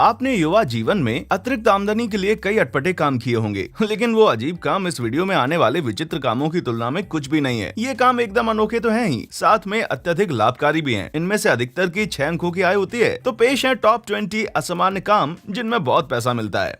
आपने युवा जीवन में अतिरिक्त आमदनी के लिए कई अटपटे काम किए होंगे, लेकिन वो अजीब काम इस वीडियो में आने वाले विचित्र कामों की तुलना में कुछ भी नहीं है। ये काम एकदम अनोखे तो हैं ही, साथ में अत्यधिक लाभकारी भी हैं। इनमें से अधिकतर की 6 अंकों की आय होती है। तो पेश है टॉप 20 असामान्य काम जिनमें बहुत पैसा मिलता है।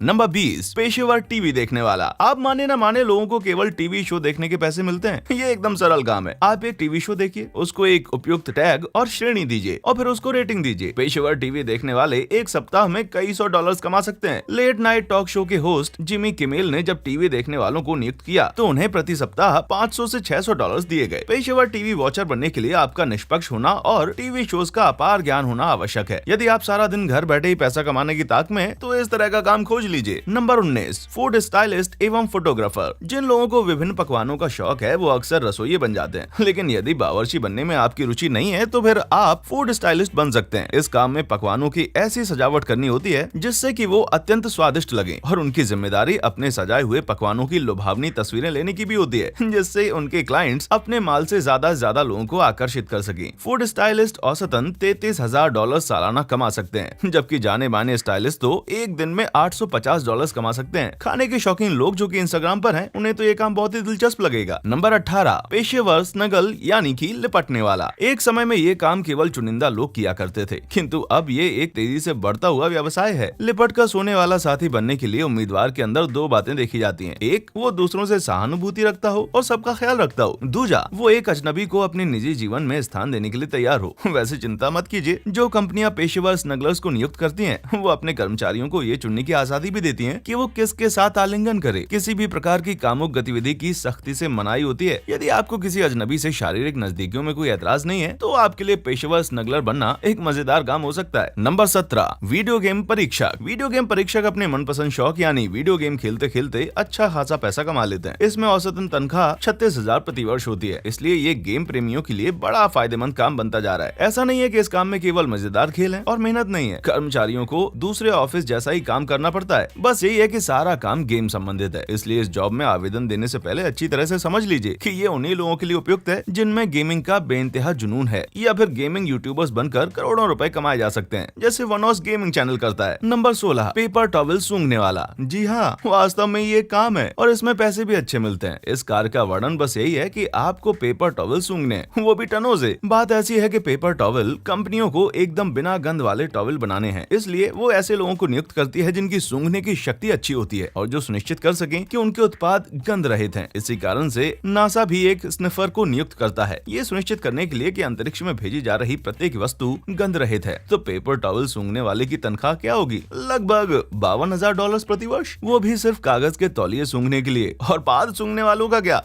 नंबर 20, पेशेवर टीवी देखने वाला। आप माने ना माने, लोगों को केवल टीवी शो देखने के पैसे मिलते हैं। ये एकदम सरल काम है। आप एक टीवी शो देखिए, उसको एक उपयुक्त टैग और श्रेणी दीजिए और फिर उसको रेटिंग दीजिए। पेशेवर टीवी देखने वाले एक सप्ताह में कई $100 कमा सकते हैं। लेट नाइट टॉक शो के होस्ट जिमी किमेल ने जब टीवी देखने वालों को नियुक्त किया तो उन्हें प्रति सप्ताह $500 से $600 दिए गए। पेशेवर टीवी वॉचर बनने के लिए आपका निष्पक्ष होना और टीवी शोज का अपार ज्ञान होना आवश्यक है। यदि आप सारा दिन घर बैठे ही पैसा कमाने की ताक में, तो इस तरह का काम खोज लीजिए। नंबर 19, फूड स्टाइलिस्ट एवं फोटोग्राफर। जिन लोगों को विभिन्न पकवानों का शौक है वो अक्सर रसोइये बन जाते हैं, लेकिन यदि बावर्ची बनने में आपकी रुचि नहीं है तो फिर आप फूड स्टाइलिस्ट बन सकते हैं। इस काम में पकवानों की ऐसी सजावट करनी होती है जिससे कि वो अत्यंत स्वादिष्ट लगे, और उनकी जिम्मेदारी अपने सजाए हुए पकवानों की लुभावनी तस्वीरें लेने की भी होती है, जिससे उनके क्लाइंट्स अपने माल से ज्यादा लोगों को आकर्षित कर सकें। फूड स्टाइलिस्ट औसतन $33,000 सालाना कमा सकते हैं, जबकि जाने माने स्टाइलिस्ट तो एक दिन में $850 कमा सकते हैं। खाने के शौकीन लोग जो कि इंस्टाग्राम पर हैं, उन्हें तो ये काम बहुत ही दिलचस्प लगेगा। नंबर 18, पेशेवर स्नगल यानी कि लिपटने वाला। एक समय में ये काम केवल चुनिंदा लोग किया करते थे, किंतु अब ये एक तेजी से बढ़ता हुआ व्यवसाय है। लिपट कर सोने वाला साथी बनने के लिए उम्मीदवार के अंदर 2 बातें देखी जाती हैं। एक, वो दूसरों से सहानुभूति रखता हो और सबका ख्याल रखता हो। दूसरा, वो एक अजनबी को अपने निजी जीवन में स्थान देने के लिए तैयार हो। वैसे चिंता मत कीजिए, जो कंपनियां पेशेवर स्नगलर्स को नियुक्त करती हैं, वो अपने कर्मचारियों को ये चुनने की आजादी भी देती हैं कि वो किसके साथ आलिंगन करे। किसी भी प्रकार की कामुक गतिविधि की सख्ती से मनाही होती है। यदि आपको किसी अजनबी से शारीरिक नजदीकियों में कोई एतराज नहीं है तो आपके लिए पेशेवर स्नगलर बनना एक मजेदार काम हो सकता है। नंबर 17, वीडियो गेम परीक्षक। वीडियो गेम परीक्षक अपने मनपसंद शौक यानी वीडियो गेम खेलते खेलते अच्छा खासा पैसा कमा लेते हैं। इसमें औसतन तनख्वाह 36,000 प्रति वर्ष होती है, इसलिए ये गेम प्रेमियों के लिए बड़ा फायदेमंद काम बनता जा रहा है। ऐसा नहीं है कि इस काम में केवल मजेदार खेल है और मेहनत नहीं है। कर्मचारियों को दूसरे ऑफिस जैसा ही काम करना पड़ता है, बस यही है कि सारा काम गेम संबंधित है। इसलिए इस जॉब में आवेदन देने से पहले अच्छी तरह से समझ लीजिए कि ये उन्हीं लोगों के लिए उपयुक्त है जिनमें गेमिंग का बेइंतहा जुनून है, या फिर गेमिंग यूट्यूबर्स बनकर करोड़ों रुपए कमाए जा सकते हैं, जैसे वनोस गेमिंग चैनल करता है। नंबर 16, पेपर टॉवल सूंघने वाला। जी हाँ, वास्तव में ये काम है और इसमें पैसे भी अच्छे मिलते हैं। इस कार्य का वर्णन बस यही है कि आपको पेपर टॉवल सूंघने, वो भी टनों से। बात ऐसी है कि पेपर टॉवल कंपनियों को एकदम बिना गंध वाले टॉवल बनाने हैं, इसलिए वो ऐसे लोगों को नियुक्त करती है जिनकी सूंघने की शक्ति अच्छी होती है और जो सुनिश्चित कर सकें कि उनके उत्पाद गंध रहित हैं। इसी कारण से नासा भी एक स्निफर को नियुक्त करता है, ये सुनिश्चित करने के लिए कि अंतरिक्ष में भेजी जा रही प्रत्येक वस्तु गंध रहित है। तो पेपर टॉवल सूंघने वाले की तनख्वाह क्या होगी? लगभग $52,000 प्रति वर्ष, वो भी सिर्फ कागज के तौलिए सूंघने के लिए। और पाद सूंघने वालों का क्या?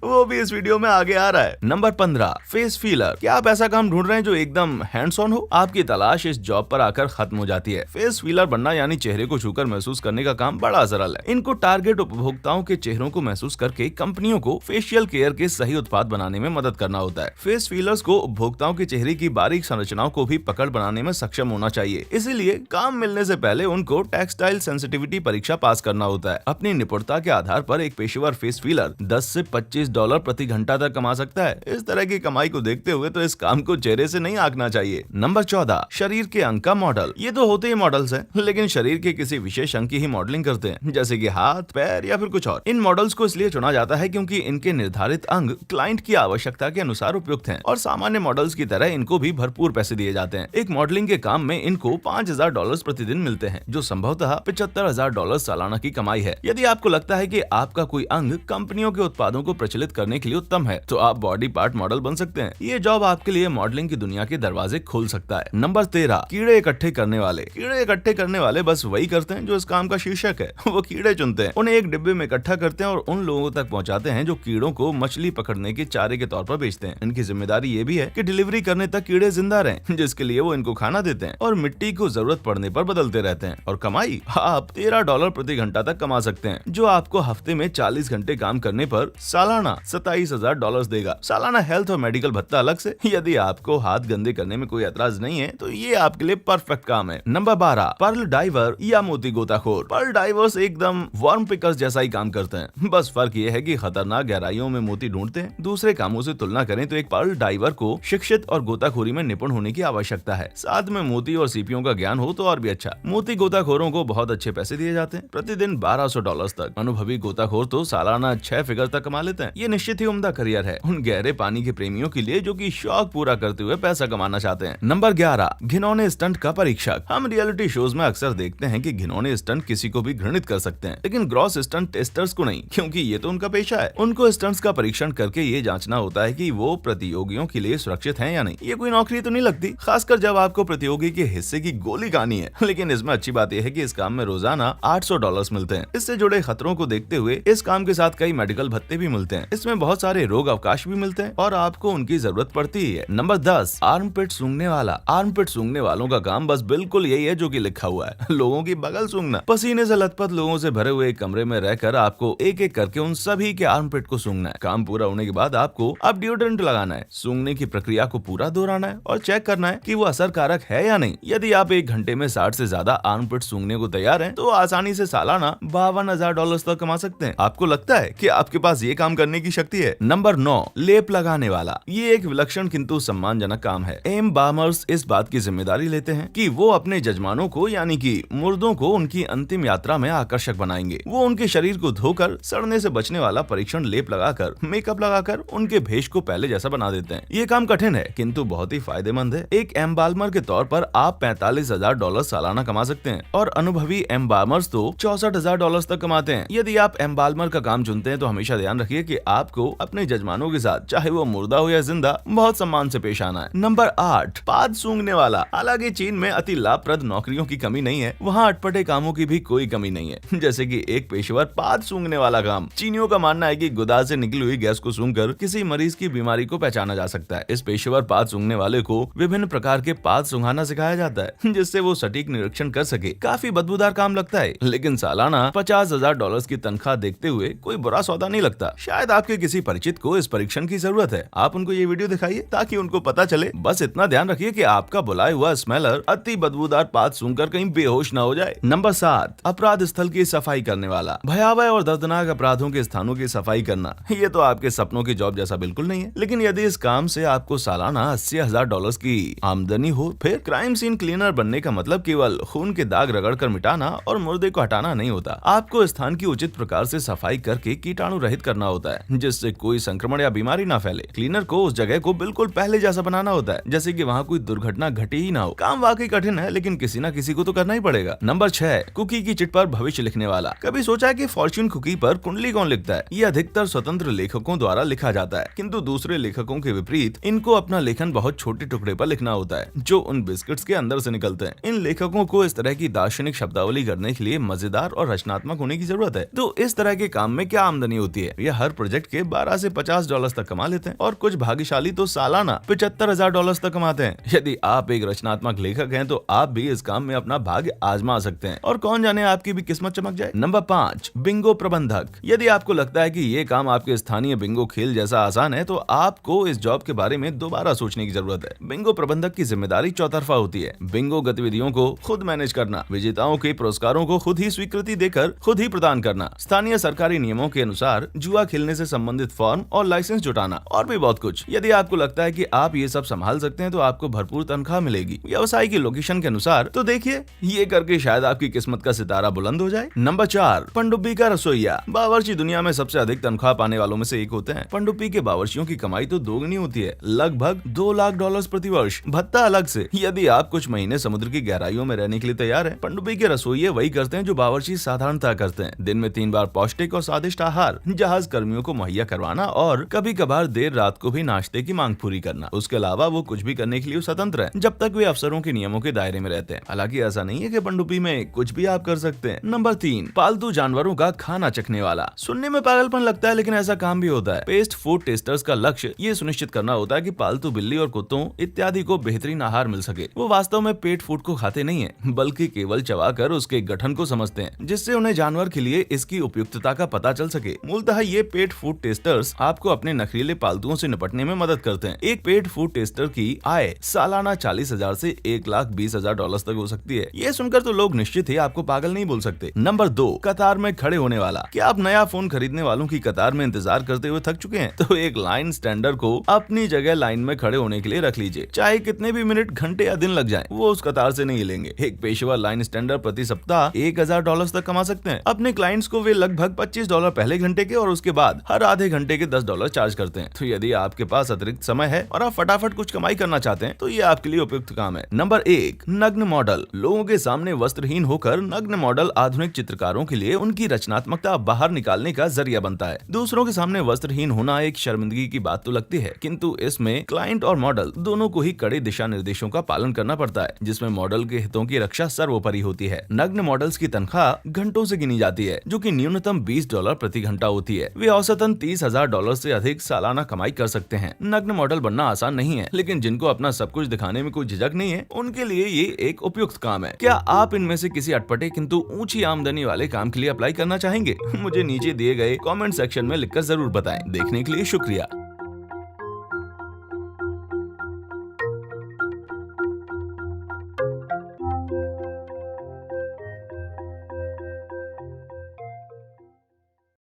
वो भी इस वीडियो में आगे आ रहा है। Number 15, face feeler. क्या आप ऐसा काम ढूंढ रहे हैं जो एकदम हैंड्स ऑन हो? आपकी तलाश इस जॉब पर आकर खत्म हो जाती है। फेस फीलर बनना यानी चेहरे को छूकर महसूस करने का काम बड़ा सरल है। इनको टारगेट उपभोक्ताओं के चेहरों को महसूस करके कंपनियों को फेशियल केयर के सही उत्पाद बनाने में मदद करना होता है। फेस फीलर्स को उपभोक्ताओं के चेहरे की बारीक संरचनाओं को भी पकड़ बनाने में सक्षम होना चाहिए। इसीलिए काम मिलने से पहले उनको टेक्सटाइल सेंसिटिविटी परीक्षा पास करना होता है। अपनी निपुणता के आधार पर एक पेशेवर फेस फीलर $10 से $25 प्रति घंटा तक कमा सकता है। इस तरह की कमाई को देखते हुए तो इस काम को चेहरे से नहीं आंकना चाहिए। नंबर 14, शरीर के अंग का मॉडल। ये तो होते ही मॉडल्स हैं, लेकिन शरीर के किसी विशेष अंग की ही मॉडलिंग करते हैं, जैसे कि हाथ, पैर या फिर कुछ और। इन मॉडल्स को इसलिए चुना जाता है क्योंकि इनके निर्धारित अंग क्लाइंट की आवश्यकता के अनुसार उपयुक्त हैं और सामान्य मॉडल्स की तरह इनको भी भरपूर पैसे दिए जाते हैं। एक मॉडलिंग के काम में इनको $5,000 प्रतिदिन मिलते हैं, जो संभवतः $75,000 सालाना की कमाई है। यदि आपको लगता है कि आपका कोई अंग कंपनियों के उत्पादों को प्रचलित करने के लिए उत्तम है, तो आप बॉडी पार्ट मॉडल बन सकते हैं। ये जॉब आपके लिए मॉडलिंग की दुनिया के दरवाजे खोल सकता है। नंबर 13, कीड़े इकट्ठे करने वाले। कीड़े इकट्ठे करने वाले बस वही करते हैं जो इस काम का शीर्षक है। वो कीड़े चुनते हैं, उन्हें एक डिब्बे में इकट्ठा करते हैं और उन लोगों तक पहुंचाते हैं जो कीड़ों को मछली पकड़ने के चारे के तौर पर बेचते हैं। इनकी जिम्मेदारी ये भी है कि डिलीवरी करने तक कीड़े जिंदा रहें, जिसके लिए वो इनको खाना देते हैं और मिट्टी को जरूरत पड़ने पर बदलते रहते हैं। और कमाई आप $13 प्रति घंटा तक कमा सकते हैं, जो आपको हफ्ते में 40 घंटे काम करने पर सालाना $27,000 देगा। सालाना हेल्थ और मेडिकल भत्ता अलग से। यदि आपको हाथ गंदे करने में कोई एतराज नहीं है तो ये आपके लिए परफेक्ट काम है। नंबर 12, पर्ल डाइवर या मोती मोती गोताखोर। पर्ल डाइवर्स एकदम वर्म पिकर्स जैसा ही काम करते हैं, बस फर्क ये है कि खतरनाक गहराइयों में मोती ढूंढते हैं। दूसरे कामों से तुलना करें तो एक पर्ल डाइवर को शिक्षित और गोताखोरी में निपुण होने की आवश्यकता है। साथ में मोती और सीपियों का ज्ञान हो तो और भी अच्छा। मोती गोताखोरों को बहुत अच्छे पैसे दिए जाते हैं, प्रतिदिन $1200 तक। अनुभवी गोताखोर तो सालाना 6 फिगर तक कमा लेते हैं। ये निश्चित ही उम्दा करियर है उन गहरे पानी के प्रेमियों के लिए जो कि शौक पूरा करते हुए पैसा कमाना चाहते हैं। नंबर 11, घिनौने स्टंट का परीक्षक। हम रियलिटी शोज में अक्सर देखते हैं कि घिनौने स्टंट किसी को भी घृणित कर सकते हैं, लेकिन ग्रॉस स्टंट टेस्टर्स को नहीं, क्योंकि ये तो उनका पेशा है। उनको स्टंट्स का परीक्षण करके ये जांचना होता है कि वो प्रतियोगियों के लिए सुरक्षित हैं या नहीं। ये कोई नौकरी तो नहीं लगती, खासकर जब आपको प्रतियोगी के हिस्से की गोली खानी है। लेकिन इसमें अच्छी बात यह है कि इस काम में रोजाना $800 मिलते हैं। इससे जुड़े खतरों को देखते हुए इस काम के साथ कई मेडिकल भत्ते भी मिलते हैं। इसमें बहुत सारे रोग अवकाश भी मिलते हैं और आपको उनकी जरूरत पड़ती ही है। नंबर 10, आर्मपिट सूंघने वाला। आर्मपिट सूंघने वालों का काम बस बिल्कुल यही है जो कि लिखा हुआ है, लोगों की बगल सूंघना। पसीने से लथपथ लोगों से भरे हुए एक कमरे में रहकर आपको एक एक करके उन सभी के आर्मपिट को सूंघना है। काम पूरा होने के बाद आपको अब डिओड्रेंट लगाना है, सूंघने की प्रक्रिया को पूरा दोहराना है और चेक करना है कि वो असरकारक है या नहीं। यदि आप 1 घंटे में 60 से ज्यादा आर्मपिट सूंघने को तैयार हैं, तो आसानी से सालाना $52,000 तक कमा सकते हैं। आपको लगता है कि आपके पास ये काम करने की शक्ति है? नंबर 9, लेप लगाने वाला। ये एक विलक्षण किंतु सम्मानजनक काम है। एम्बामर्स इस बात की जिम्मेदारी लेते हैं कि वो अपने जजमानों को यानी कि मुर्दों को उनकी अंतिम यात्रा में आकर्षक बनाएंगे। वो उनके शरीर को धोकर सड़ने से बचने वाला परीक्षण लेप लगाकर, मेकअप लगाकर उनके भेष को पहले जैसा बना देते हैं। ये काम कठिन है किंतु बहुत ही फायदेमंद है। एक एम्बाल्मर के तौर पर आप $45,000 सालाना कमा सकते हैं और अनुभवी एम्बाल्मर्स तो $64,000 तक कमाते हैं। यदि आप एम्बाल्मर का काम चुनते हैं तो हमेशा ध्यान रखिए कि आपको अपने जजमानों के साथ, चाहे वो मुर्दा हो या जिंदा, बहुत सम्मान से पेश आना है। नंबर 8, पाद सूंघने वाला। हालांकि चीन में अति लाभप्रद नौकरियों की कमी नहीं है, वहाँ अटपटे कामों की भी कोई कमी नहीं है, जैसे कि एक पेशेवर पाद सूंघने वाला काम। चीनियों का मानना है कि गुदाल से निकली हुई गैस को सूंघकर किसी मरीज की बीमारी को पहचाना जा सकता है। इस पेशेवर पाद सूंघने वाले को विभिन्न प्रकार के पाद सूंघाना सिखाया जाता है, जिससे वो सटीक निरीक्षण कर सके। काफी बदबूदार काम लगता है, लेकिन सालाना $50,000 की तनख्वाह देखते हुए कोई बुरा सौदा नहीं लगता। शायद आपके किसी परिचित को इस परीक्षण की जरूरत है, आप उनको ये वीडियो दिखाइए ताकि उनको पता चले। बस इतना ध्यान रखिए कि आपका बुलाया हुआ स्मेलर अति बदबूदार पाद सूंघकर कहीं बेहोश न हो जाए। नंबर 7, अपराध स्थल की सफाई करने वाला। भयावह और दर्दनाक अपराधों के स्थानों की सफाई करना, ये तो आपके सपनों की जॉब जैसा बिल्कुल नहीं है, लेकिन यदि इस काम से आपको सालाना $80,000 की आमदनी हो, फिर क्राइम सीन क्लीनर बनने का मतलब केवल खून के दाग रगड़ कर मिटाना और मुर्दे को हटाना नहीं होता। आपको स्थान की उचित प्रकार से सफाई करके कीटाणु रहित करना होता है, जिससे कोई संक्रमण या बीमारी ना फैले। क्लीनर को उस जगह को बिल्कुल पहले जैसा बनाना होता है, जैसे कि वहाँ कोई दुर्घटना घटी ही ना हो। काम वाकई कठिन है, लेकिन किसी ना किसी को तो करना ही पड़ेगा। नंबर 6, कुकी की चिट पर भविष्य लिखने वाला। कभी सोचा है कि फॉर्च्यून कुकी पर कुंडली कौन लिखता है? ये अधिकतर स्वतंत्र लेखकों द्वारा लिखा जाता है, किंतु दूसरे लेखकों के विपरीत इनको अपना लेखन बहुत छोटे टुकड़े पर लिखना होता है, जो उन बिस्किट्स के अंदर से निकलते हैं। इन लेखकों को इस तरह की दार्शनिक शब्दावली करने के लिए मजेदार और रचनात्मक होने की जरूरत है। तो इस तरह के काम में क्या आमदनी होती है? ये हर प्रोजेक्ट के $12 से $50 तक कमा लेते हैं और कुछ भाग्यशाली तो सालाना $75,000 तक कमाते हैं। यदि आप एक रचनात्मक लेखक हैं तो आप भी इस काम में अपना भाग्य आजमा सकते हैं और कौन जाने आपकी भी किस्मत चमक जाए। नंबर 5, बिंगो प्रबंधक। यदि आपको लगता है कि ये काम आपके स्थानीय बिंगो खेल जैसा आसान है तो आपको इस जॉब के बारे में दोबारा सोचने की जरूरत है। बिंगो प्रबंधक की जिम्मेदारी चौतरफा होती है। बिंगो गतिविधियों को खुद मैनेज करना, विजेताओं के पुरस्कारों को खुद ही स्वीकृति देकर खुद ही प्रदान करना, स्थानीय सरकारी नियमों के अनुसार जुआ खेलने से संबंधित फॉर्म और लाइसेंस जुटाना और भी बहुत कुछ। यदि आपको लगता है कि आप ये सब संभाल सकते हैं तो आपको भरपूर तनख्वाह मिलेगी व्यवसाय की लोकेशन के अनुसार। तो देखिए, ये करके शायद आपकी किस्मत का सितारा बुलंद हो जाए। नंबर 4, पनडुब्बी का रसोइया। बावर्ची दुनिया में सबसे अधिक तनख्वाह पाने वालों में से एक होते हैं। पनडुब्बी के बावर्चियों की कमाई तो दोगुनी होती है, लगभग $2 लाख प्रति वर्ष, भत्ता अलग से। यदि आप कुछ महीने समुद्र की गहराइयों में रहने के लिए तैयार हैं, पनडुब्बी के रसोइये वही करते हैं जो बावर्ची साधारणतः करते हैं। दिन में 3 बार पौष्टिक और स्वादिष्ट आहार जहाज कर्मियों को मुहैया करवाना और कभी कभार देर रात को भी नाश्ते की मांग पूरी करना। उसके अलावा वो कुछ भी करने के लिए स्वतंत्र है, जब तक वे अफसरों के नियमों के दायरे में रहते हैं। हालांकि ऐसा नहीं है कि पनडुब्बी में कुछ भी आप कर सकते हैं। नंबर 3, पालतू जानवरों का खाना चखने वाला। सुनने में पागलपन लगता है, लेकिन ऐसा काम भी होता है। पेस्ट फूड टेस्टर्स का लक्ष्य ये सुनिश्चित करना होता है कि पालतू बिल्ली और कुत्तों इत्यादि को बेहतरीन आहार मिल सके। वो वास्तव में पेट फूड को खाते नहीं है, बल्कि केवल चबाकर उसके गठन को समझते हैं, जिससे उन्हें जानवर के लिए इसकी उपयुक्तता का पता चल सके। मूलतः ये पेट फूड टेस्टर्स आपको अपने नखरीले पालतुओं से निपटने में मदद करते हैं। एक पेट फूड टेस्टर की आय सालाना $40,000 से $1,20,000 तक हो सकती है। ये सुनकर तो लोग निश्चित निश्चित ही आपको पागल नहीं बोल सकते। नंबर 2, कतार में खड़े होने वाला। क्या आप नया फोन खरीदने वालों की कतार में इंतजार करते हुए थक चुके हैं? तो एक लाइन स्टैंडर को अपनी जगह लाइन में खड़े होने के लिए रख लीजिए। चाहे कितने भी मिनट, घंटे या दिन लग जाएं, वो उस कतार से नहीं हिलेंगे। एक पेशेवर लाइन स्टैंडर प्रति सप्ताह $1000 तक कमा सकते हैं। अपने क्लाइंट्स को वे लगभग $25 पहले घंटे के और उसके बाद हर आधे घंटे के $10 चार्ज करते हैं। तो यदि आपके पास अतिरिक्त समय है और आप फटाफट कुछ कमाई करना चाहते हैं तो ये आपके लिए उपयुक्त काम है। नंबर 1, नग्न मॉडल। लोगों के सामने वस्त्रहीन होकर नग्न मॉडल आधुनिक चित्रकारों के लिए उनकी रचनात्मकता बाहर निकालने का जरिया बनता है। दूसरों के सामने वस्त्रहीन होना एक शर्मिंदगी की बात तो लगती है, किंतु इसमें क्लाइंट और मॉडल दोनों को ही कड़े दिशा निर्देशों का पालन करना पड़ता है, जिसमें मॉडल के हितों की रक्षा सर्वोपरि होती है। नग्न मॉडल्स की तनख्वाह घंटों से गिनी जाती है, जो कि न्यूनतम $20 प्रति घंटा होती है। वे औसतन $30,000 से अधिक सालाना कमाई कर सकते हैं। नग्न मॉडल बनना आसान नहीं है, लेकिन जिनको अपना सब कुछ दिखाने में कोई झिझक नहीं है, उनके लिए ये एक उपयुक्त काम है। क्या आप इनमें से किसी अटपटे किंतु ऊंची आमदनी वाले काम के लिए अप्लाई करना चाहेंगे? मुझे नीचे दिए गए कमेंट सेक्शन में लिखकर जरूर बताएं। देखने के लिए शुक्रिया।